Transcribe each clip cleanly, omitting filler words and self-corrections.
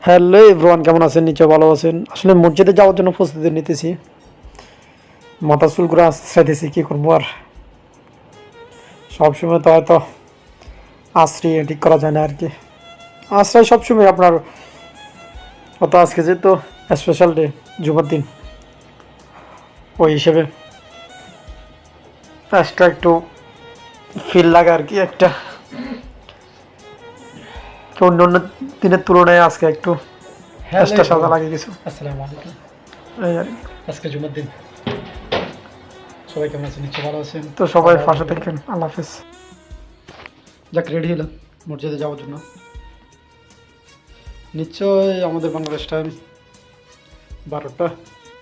Hello everyone, কেমন আছেন? নিশ্চয় ভালো আছেন। আসলে মসজিদে যাওয়ার জন্য প্রস্তুতি নিতেছি, মাথা চুল করে আসতে চাইতেছি, কী করবো আর। সবসময় তো হয়তো আশ্রয় ঠিক করা যায় না আর কি। আশ্রয় সবসময় আপনার অত, আজকে যেহেতু স্পেশাল ডে, জুমার দিন, ওই হিসেবে এক্সট্রা একটু ফিল লাগে আর কি। একটা অন্য অন্য দিনের তুলনায় আজকে একটু এক্সট্রা সাজা লাগে কিছু। আসসালামু আলাইকুম। এই আর কি। আজকে জুমার দিন, সবাই কেমন আছেন? নিশ্চয় ভালো আছেন। তো সবাই পাশে থাকেন। আল্লাহ হাফেজ। যাক, রেডি হলাম মসজিদে যাওয়ার জন্য। নিশ্চয় আমাদের বাংলাদেশ টাইম 12টা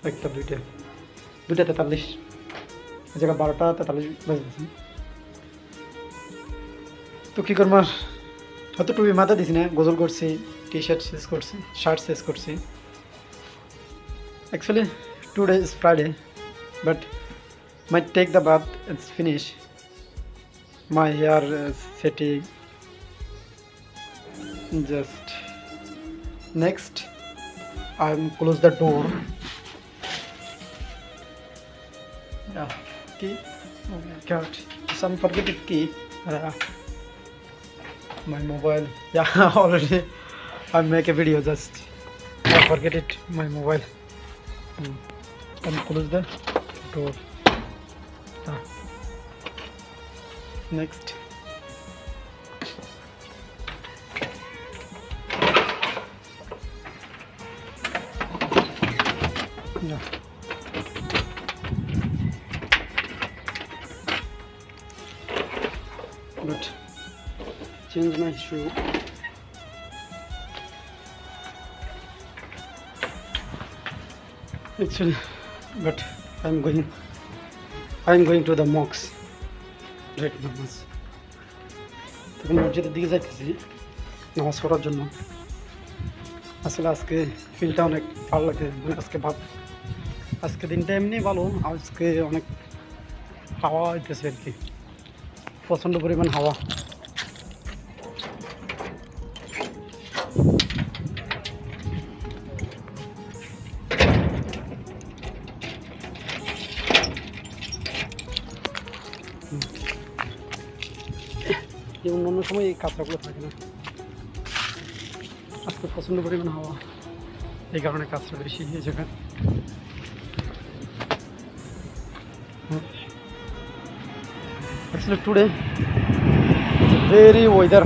1টা 2টা 2:43, জায়গা 12:43 বাজতেছে। তো কী করবো আর, হয়তো টুপি মাথা দিছি না, গোসল করছি, টি শার্ট শেষ করছি, শার্ট শেষ করছি। Actually, today is Friday, but might take the bath and finish. My hair is setting. Just next, I'm close the door. Yeah, key. Oh my God, some forget it key. My mobile. Yeah, already I make a video. Just I forget it. My mobile. And close the door. Next, yeah. Good. Change my shoe. Actually, but I'm going to the mosque right now. তখন মসজিদের দিকে যাইতেছি নামাজ পড়ার জন্য। আসলে আজকে ফিলটা অনেক ভালো লাগে, মানে আজকে দিনটা এমনি ভালো, আজকে অনেক হাওয়া হইতেছে আর কি, প্রচণ্ড পরিমাণ হাওয়া। অন্য সময় এই কাঁচরাগুলো থাকে না, আজকে প্রচণ্ড পরিমাণ হাওয়া, এই কারণে কাঁচরা বেশি এই জায়গায়। Actually today very weather